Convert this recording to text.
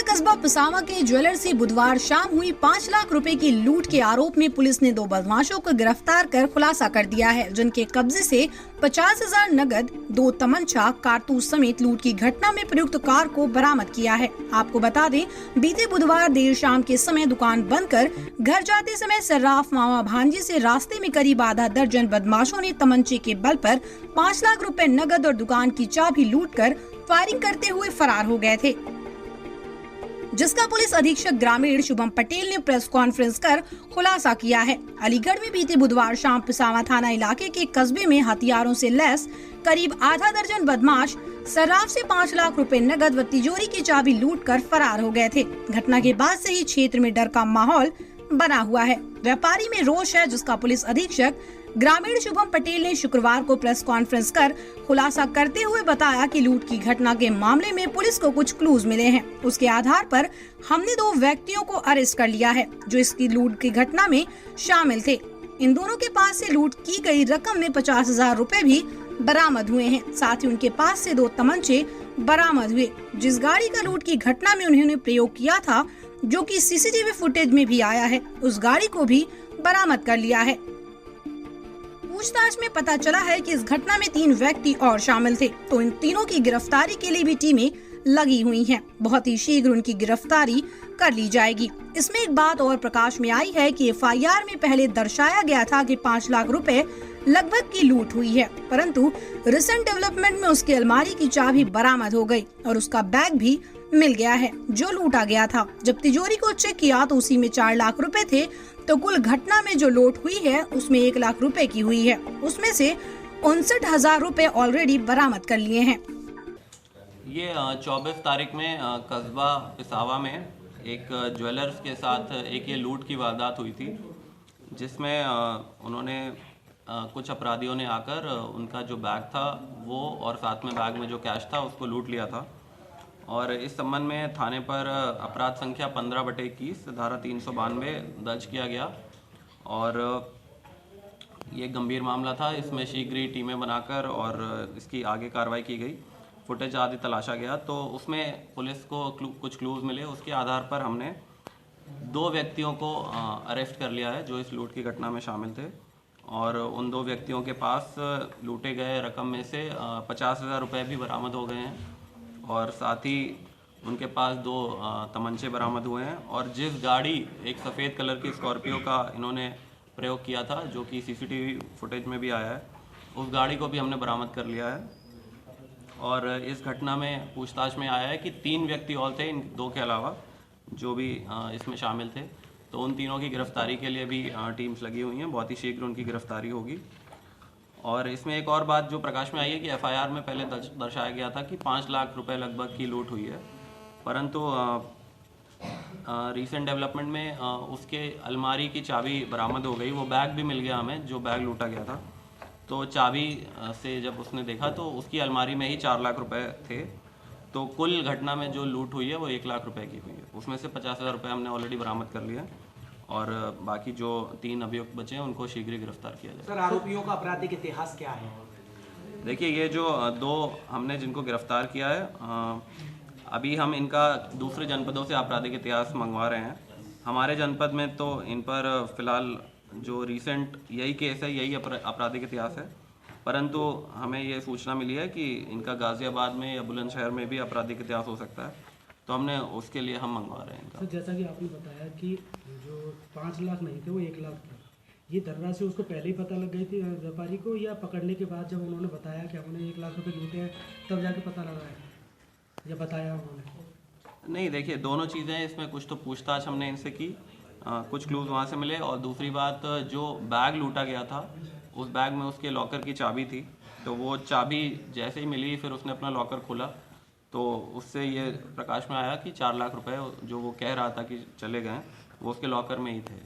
कस्बा पिसावा के ज्वेलर से बुधवार शाम हुई 5 लाख रुपए की लूट के आरोप में पुलिस ने 2 बदमाशों को गिरफ्तार कर खुलासा कर दिया है, जिनके कब्जे से 50,000 नगद, 2 तमंचा, कारतूस समेत लूट की घटना में प्रयुक्त कार को बरामद किया है। आपको बता दें, बीते बुधवार देर शाम के समय दुकान बंद कर घर जाते समय सर्राफ मामा भांजी से रास्ते में करीब आधा दर्जन बदमाशों ने तमंचे के बल पर 5 लाख रुपए नगद और दुकान की चाबी लूट कर फायरिंग करते हुए फरार हो गए थे, जिसका पुलिस अधीक्षक ग्रामीण शुभम पटेल ने प्रेस कॉन्फ्रेंस कर खुलासा किया है। अलीगढ़ में बीते बुधवार शाम पिसावा थाना इलाके के कस्बे में हथियारों से लैस करीब आधा दर्जन बदमाश सर्राफ से 5 लाख रुपए नगद व तिजोरी की चाबी लूटकर फरार हो गए थे। घटना के बाद से ही क्षेत्र में डर का माहौल बना हुआ है। व्यापारी में रोष है, जिसका पुलिस अधीक्षक ग्रामीण शुभम पटेल ने शुक्रवार को प्रेस कॉन्फ्रेंस कर खुलासा करते हुए बताया कि लूट की घटना के मामले में पुलिस को कुछ क्लूज मिले हैं। उसके आधार पर हमने 2 व्यक्तियों को अरेस्ट कर लिया है, जो इसकी लूट की घटना में शामिल थे। इन दोनों के पास से लूट की गई रकम में 50,000 रुपए भी बरामद हुए हैं। साथ ही उनके पास से 2 तमंचे बरामद हुए। जिस गाड़ी का लूट की घटना में उन्होंने प्रयोग किया था, जो कि सीसीटीवी फुटेज में भी आया है, उस गाड़ी को भी बरामद कर लिया है। पूछताछ में पता चला है कि इस घटना में 3 व्यक्ति और शामिल थे, तो इन तीनों की गिरफ्तारी के लिए भी टीमें लगी हुई हैं। बहुत ही शीघ्र उनकी गिरफ्तारी कर ली जाएगी। इसमें एक बात और प्रकाश में आई है कि एफआईआर में पहले दर्शाया गया था कि 5 लाख रुपए लगभग की लूट हुई है, परंतु रिसेंट डेवलपमेंट में उसकी अलमारी की चाबी बरामद हो गई और उसका बैग भी मिल गया है, जो लूटा गया था। जब तिजोरी को चेक किया तो उसी में 4 लाख रुपए थे, तो कुल घटना में जो लूट हुई है उसमें 1 लाख रुपए की हुई है। उसमें से 59,000 रुपए ऑलरेडी बरामद कर लिए हैं। ये 24 तारीख में कस्बा पिसावा में एक ज्वेलर्स के साथ एक ये लूट की वारदात हुई थी, जिसमें उन्होंने कुछ अपराधियों ने आकर उनका जो बैग था वो और साथ में बैग में जो कैश था उसको लूट लिया था। और इस संबंध में थाने पर अपराध संख्या 15/21 धारा 392 दर्ज किया गया और ये गंभीर मामला था। इसमें शीघ्र ही टीमें बनाकर और इसकी आगे कार्रवाई की गई, फुटेज आदि तलाशा गया, तो उसमें पुलिस को कुछ क्लूज मिले। उसके आधार पर हमने 2 व्यक्तियों को अरेस्ट कर लिया है, जो इस लूट की घटना में शामिल थे। और उन 2 व्यक्तियों के पास लूटे गए रकम में से 50,000 रुपये भी बरामद हो गए हैं और साथ ही उनके पास 2 तमंचे बरामद हुए हैं। और जिस गाड़ी, एक सफ़ेद कलर की स्कॉर्पियो का इन्होंने प्रयोग किया था, जो कि सीसीटीवी फुटेज में भी आया है, उस गाड़ी को भी हमने बरामद कर लिया है। और इस घटना में पूछताछ में आया है कि 3 व्यक्ति और थे, इन 2 के अलावा, जो भी इसमें शामिल थे। तो उन तीनों की गिरफ्तारी के लिए भी टीम्स लगी हुई हैं। बहुत ही शीघ्र उनकी गिरफ्तारी होगी। और इसमें एक और बात जो प्रकाश में आई है कि एफआईआर में पहले दर्शाया गया था कि 5 लाख रुपए लगभग की लूट हुई है, परंतु रीसेंट डेवलपमेंट में उसके अलमारी की चाबी बरामद हो गई। वो बैग भी मिल गया हमें, जो बैग लूटा गया था। तो चाबी से जब उसने देखा तो उसकी अलमारी में ही 4 लाख रुपए थे। तो कुल घटना में जो लूट हुई है वो 1 लाख रुपए की हुई है। उसमें से 50,000 रुपये हमने ऑलरेडी बरामद कर लिया और बाकी जो 3 अभियुक्त बचे हैं उनको शीघ्र ही गिरफ्तार किया जाए। सर, आरोपियों का आपराधिक इतिहास क्या है? देखिए, ये जो 2 हमने जिनको गिरफ्तार किया है, अभी हम इनका दूसरे जनपदों से आपराधिक इतिहास मंगवा रहे हैं। हमारे जनपद में तो इन पर फिलहाल जो रिसेंट यही केस है, यही आपराधिक इतिहास है, परंतु हमें ये सूचना मिली है कि इनका गाज़ियाबाद में या बुलंदशहर में भी आपराधिक इतिहास हो सकता है, तो हमने उसके लिए हम मंगवा रहे हैं। सर, जैसा कि आपने बताया कि जो 5 लाख नहीं थे वो 1 लाख थे, ये धनराशि उसको पहले ही पता लग गई थी व्यापारी को, या पकड़ने के बाद जब उन्होंने बताया कि हमने 1 लाख रुपए लूटे हैं तब जाके पता लगा है या बताया उन्होंने? नहीं, देखिए, दोनों चीज़ें इसमें। कुछ तो पूछताछ हमने इनसे की, कुछ क्लूज वहाँ से मिले, और दूसरी बात, जो बैग लूटा गया था उस बैग में उसके लॉकर की चाबी थी। तो वो चाबी जैसे ही मिली, फिर उसने अपना लॉकर खोला, तो उससे ये प्रकाश में आया कि 4 लाख रुपए जो वो कह रहा था कि चले गए, वो उसके लॉकर में ही थे।